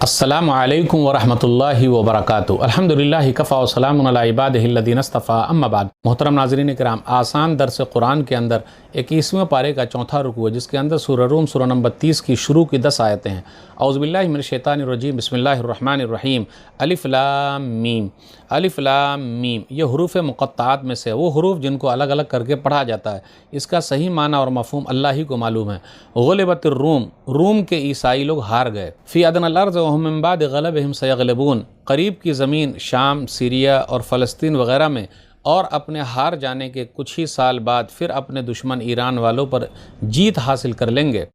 अस्सलामु अलैकुम वरहमतुल्लाहि वबरकातुहू। अल्हम्दुलिल्लाहि कफ़ा व सलामुन अला इबादिहिल लज़ीना इस्तफ़ा अम्मा बाद। मोहतरम नाज़रीन किराम, आसान दर्स कुरान के अंदर 21वें पारे का चौथा रुकू है, जिसके अंदर सूरह रूम सूरह नंबर 30 की शुरू की 10 आयतें हैं। औज़ु बिल्लाहि मिनश शैतानिर रजीम, बिस्मिल्लाहिर रहमानिर रहीम। अलिफ लाम मीम। अलिफ लाम मीम ये हुरूफ़ मुक़त्ताआत में से वो हुरूफ़ जिनको अलग अलग करके पढ़ा जाता है। इसका सही माना और मफ़हूम अल्लाह ही को मालूम है। गुलिबतिर रूम, रूम के ईसाई लोग हार गए। फ़ी अदनल अर्ज़ व हुम मिन बाद ग़लबिहिम सयग़लिबून, करीब की ज़मीन शाम, सीरिया और फ़लस्तीन वग़ैरह में, और अपने हार जाने के कुछ ही साल बाद फिर अपने दुश्मन ईरान वालों पर जीत हासिल कर लेंगे।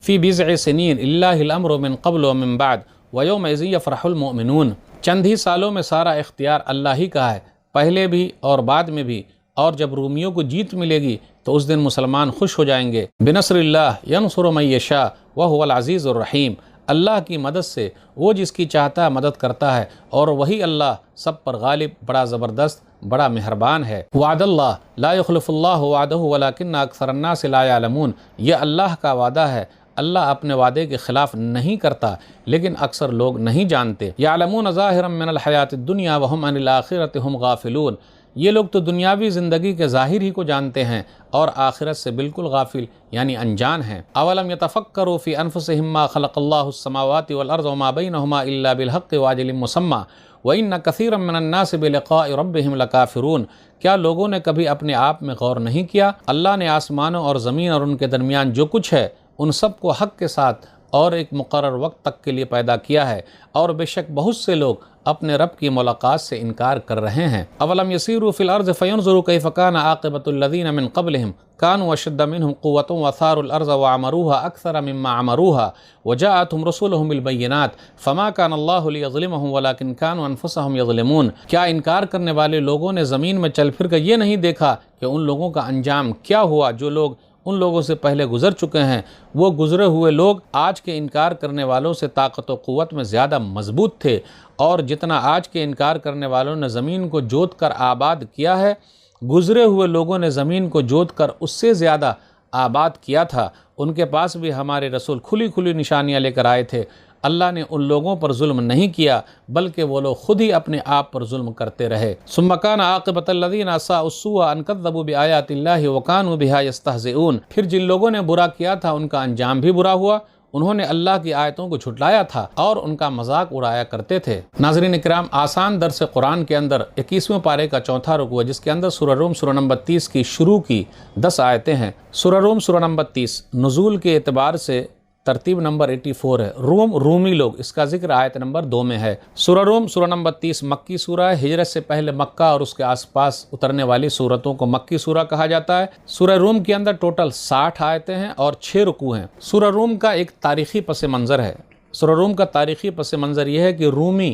फ़ी बिज़अ सिनीन लिल्लाहिल अम्रु मिन क़ब्ल व मिन बाद व यौमइज़िन यफ़रहुल मुअमिनून, चंद ही सालों में सारा इख्तियार अल्लाह ही का है, पहले भी और बाद में भी। और जब रूमियों को जीत मिलेगी तो उस दिन मुसलमान खुश हो जाएंगे। बिनस्रिल्लाह यंसुरु मन यशा व हुवल अज़ीज़ुर रहीम, अल्लाह की मदद से वो जिसकी चाहता है मदद करता है, और वही अल्लाह सब पर गालिब, बड़ा ज़बरदस्त, बड़ा मेहरबान है। वादल्लाह ला युख़्लिफ़ुल्लाहु वादहु वलाकिन्न अक्सरन्नास ला यअलमून, यह अल्लाह का वादा है, अल्लाह अपने वादे के ख़िलाफ़ नहीं करता, लेकिन अक्सर लोग नहीं जानते। यअलमून ज़ाहिरम मिनल हयातिद दुनिया व हुम अनिल आखिरति हुम गाफ़िलून, ये लोग तो दुनियावी ज़िंदगी के ज़ाहिर ही को जानते हैं और आखिरत से बिल्कुल गाफिल यानी अनजान हैं। अवलम यतफ़क्करू फ़ी अनफ़ुसिहिम मा ख़लक़ल्लाहु अस्समावाति वल अर्ज़ व मा बैनहुमा इल्ला बिल हक़्क़ि व अजलिन मुसम्मा व इन्न कसीरम मिनन नासि बिलिक़ाइ रब्बिहिम लकाफ़िरून, क्या लोगों ने कभी अपने आप में गौर नहीं किया? अल्लाह ने आसमानों और ज़मीन और उनके दरमियान जो कुछ है उन सब को हक़ के साथ और एक मुक़र्रर वक्त तक के लिए पैदा किया है, और बेशक बहुत से लोग अपने रब की मुलाकात से इनकार कर रहे हैं। अवलम यसीरू फ़िल अर्ज़ फ़यंज़ुरू कैफ़ कान आक़िबतुल लज़ीना मिन क़ब्लिहिम कानू अशद्द मिनहुम क़ुव्वतन व असारुल अर्ज़ व अमरूहा अक्सर मिम्मा अमरूहा व जाअतहुम रसूलुहुम बिल बय्यिनात फ़मा कान अल्लाहु लियज़लिमहुम वलाकिन कानू अनफ़ुसहुम यज़लिमून, क्या इनकार करने वाले लोगों ने ज़मीन में चल फिर कर ये नहीं देखा कि उन लोगों का अंजाम क्या हुआ जो लोग उन लोगों से पहले गुजर चुके हैं? वो गुजरे हुए लोग आज के इनकार करने वालों से ताकत व क़ुव्वत में ज़्यादा मजबूत थे, और जितना आज के इनकार करने वालों ने ज़मीन को जोत कर आबाद किया है, गुजरे हुए लोगों ने ज़मीन को जोत कर उससे ज़्यादा आबाद किया था। उनके पास भी हमारे रसूल खुली खुली निशानियाँ लेकर आए थे। अल्लाह ने उन लोगों पर जुल्म नहीं किया, बल्कि वो लोग खुद ही अपने आप पर जुल्म करते रहे। सुम्मा कान आक़िबतल लज़ीना असाउ अस्सूअ अन कज़्ज़बू बिआयातिल्लाहि व कानू बिहा यस्तहज़िऊन, फिर जिन लोगों ने बुरा किया था उनका अंजाम भी बुरा हुआ, उन्होंने अल्लाह की आयतों को झुटलाया था और उनका मजाक उड़ाया करते थे। नाज़रीन इकराम, आसान दर्स कुरान के अंदर 21वें पारे का चौथा रुकू है, जिसके अंदर सूरह रूम सूरह नंबर 30 की शुरू की 10 आयतें हैं। सूरह रूम सूरह नंबर 30 नुज़ूल के एतबार से तरतीब नंबर 84 है। रूम रूमी लोग, इसका जिक्र आयत नंबर 2 में है। सूरह रूम सूरह नंबर 30 मक्की सूरह है। हिजरत से पहले मक्का और उसके आसपास उतरने वाली सूरतों को मक्की सूरह कहा जाता है। सूरह रूम के अंदर टोटल 60 आयतें हैं और 6 रुकू हैं। सूरह रूम का एक तारीख़ी पस मंज़र है। सूरह रूम का तारीख़ी पस मंज़र यह है कि रूमी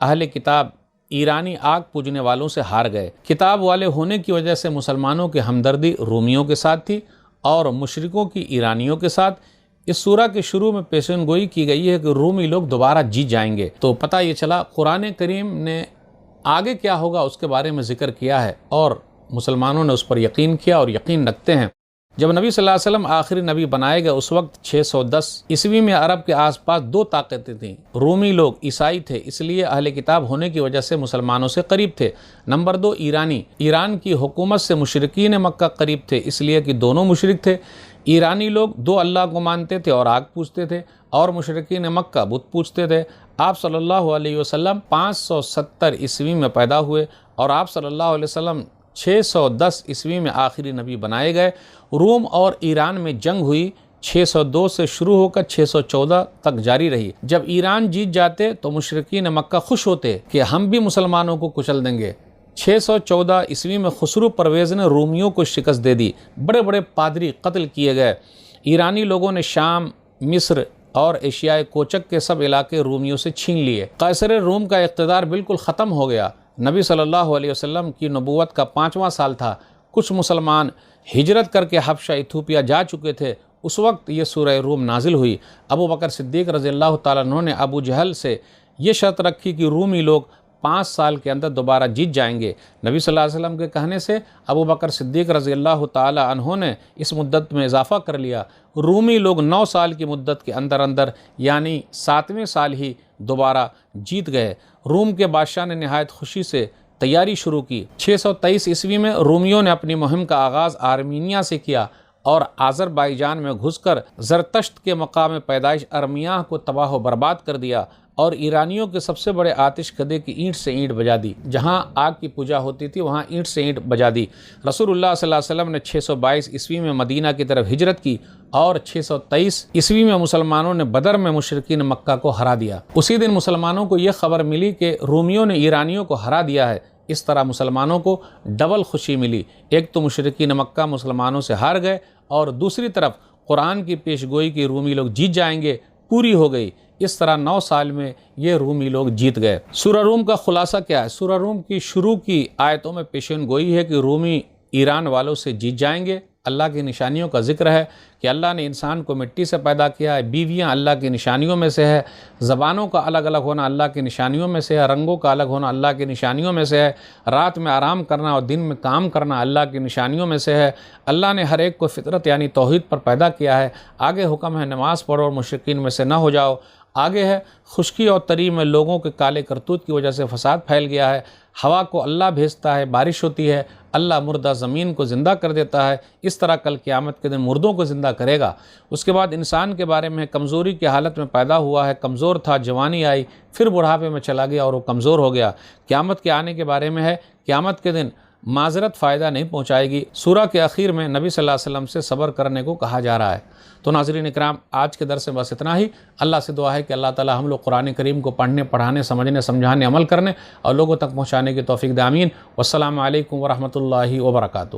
अहले किताब ईरानी आग पूजने वालों से हार गए। किताब वाले होने की वजह से मुसलमानों की हमदर्दी रूमियों के साथ थी और मुशरिकों की ईरानियों के साथ। इस सूरह के शुरू में पेशन गोई की गई है कि रूमी लोग दोबारा जीत जाएंगे। तो पता ये चला कुरान करीम ने आगे क्या होगा उसके बारे में ज़िक्र किया है, और मुसलमानों ने उस पर यकीन किया और यकीन रखते हैं। जब नबी सल्लल्लाहु अलैहि वसल्लम आखिरी नबी बनाए गए उस वक्त 610 ईस्वी में अरब के आसपास 2 ताकतें थीं। रूमी लोग ईसाई थे, इसलिए अहले किताब होने की वजह से मुसलमानों से करीब थे। नंबर 2 ईरानी, ईरान की हुकूमत से मुशरिकीन मक्का करीब थे, इसलिए कि दोनों मुशरिक थे। ईरानी लोग 2 अल्लाह को मानते थे और आग पूजते थे, और मुशरिकीन मक्का बुत पूजते थे। आप सल्लल्लाहु अलैहि वसल्लम 570 ईस्वी में पैदा हुए और आप सल्लल्लाहु अलैहि वसल्लम 610 ईस्वी में आखिरी नबी बनाए गए। रोम और ईरान में जंग हुई, 602 से शुरू होकर 614 तक जारी रही। जब ईरान जीत जाते तो मुशरिकीन मक्का खुश होते कि हम भी मुसलमानों को कुचल देंगे। 614 ईस्वी में खुसरू परवेज़ ने रोमियों को शिकस्त दे दी। बड़े बड़े पादरी कत्ल किए गए। ईरानी लोगों ने शाम, मिस्र और एशियाई कोचक के सब इलाके रोमियों से छीन लिए। कैसर रोम का इक़्तिदार बिल्कुल ख़त्म हो गया। नबी सल्लल्लाहु अलैहि वसल्लम की नबूवत का 5वां साल था। कुछ मुसलमान हिजरत करके हबशा इथोपिया जा चुके थे। उस वक्त ये सूरह रूम नाजिल हुई। अबू बकर सिद्दीक़ रज़ियल्लाहु ताला अन्हु ने अबू जहल से ये शर्त रखी कि रूमी लोग 5 साल के अंदर दोबारा जीत जाएंगे। नबी सल्लल्लाहु अलैहि वसल्लम के कहने से अबू बकर सिद्दीक़ रज़ियल्लाहु ताला अन्हु ने इस मुद्दत में इजाफ़ा कर लिया। रूमी लोग 9 साल की मुद्दत के अंदर अंदर यानी 7वें साल ही دوبارہ جیت گئے۔ روم کے بادشاہ نے نہایت خوشی سے تیاری شروع کی۔ 623 عیسوی میں رومیوں نے اپنی مہم کا آغاز آرمینیا سے کیا اور آذربائیجان میں گھس کر زرتشت کے مقام پیدائش ارمیاہ کو تباہ و برباد کر دیا اور ایرانیوں کے سب سے بڑے آتش کدے کی اینٹ سے اینٹ بجا دی۔ جہاں آگ کی پوجا ہوتی تھی وہاں اینٹ سے اینٹ بجا دی۔ رسول اللہ صلی اللہ علیہ وسلم نے 622 عیسوی میں مدینہ کی طرف ہجرت کی اور 623 عیسوی میں مسلمانوں نے بدر میں مشرکین مکہ کو ہرا دیا۔ اسی دن مسلمانوں کو یہ خبر ملی کہ رومیوں نے ایرانیوں کو ہرا دیا ہے۔ اس طرح مسلمانوں کو ڈبل خوشی ملی، ایک تو مشرکین مکہ مسلمانوں سے ہار گئے اور دوسری طرف قرآن کی پیشگوئی کی رومی لوگ جیت جائیں گے پوری ہو گئی۔ اس طرح 9 سال میں یہ رومی لوگ جیت گئے۔ سورہ روم کا خلاصہ کیا ہے؟ سورہ روم کی شروع کی آیتوں میں پیشین گوئی ہے کہ رومی ایران والوں سے جیت جائیں گے۔ اللہ کی نشانیوں کا ذکر ہے کہ اللہ نے انسان کو مٹی سے پیدا کیا ہے، بیویاں اللہ کی نشانیوں میں سے ہے، زبانوں کا الگ الگ ہونا اللہ کی نشانیوں میں سے ہے، رنگوں کا الگ ہونا اللہ کی نشانیوں میں سے ہے، رات میں آرام کرنا اور دن میں کام کرنا اللہ کی نشانیوں میں سے ہے۔ اللہ نے ہر ایک کو فطرت یعنی توحید پر پیدا کیا ہے۔ آگے حکم ہے نماز پڑھو اور مشرکین میں سے نہ ہو جاؤ۔ آگے ہے خشکی اور تری میں لوگوں کے کالے کرتوت کی وجہ سے فساد پھیل گیا ہے۔ ہوا کو اللہ بھیجتا ہے، بارش ہوتی ہے، اللہ مردہ زمین کو زندہ کر دیتا ہے۔ اس طرح کل قیامت کے دن مردوں کو زندہ کرے گا۔ اس کے بعد انسان کے بارے میں کمزوری کی حالت میں پیدا ہوا ہے، کمزور تھا، جوانی آئی، پھر بڑھاپے میں چلا گیا اور وہ کمزور ہو گیا۔ قیامت کے آنے کے بارے میں ہے، قیامت کے دن معذرت فائدہ نہیں پہنچائے گی۔ سورہ کے آخر میں نبی صلی اللہ علیہ وسلم سے صبر کرنے کو کہا جا رہا ہے۔ تو ناظرین اکرام، آج کے درس میں بس اتنا ہی۔ اللہ سے دعا ہے کہ اللہ تعالی ہم لوگ قرآن کریم کو پڑھنے، پڑھانے، سمجھنے، سمجھانے، عمل کرنے اور لوگوں تک پہنچانے کی توفیق دے۔ آمین۔ والسلام علیکم ورحمۃ اللہ وبرکاتہ۔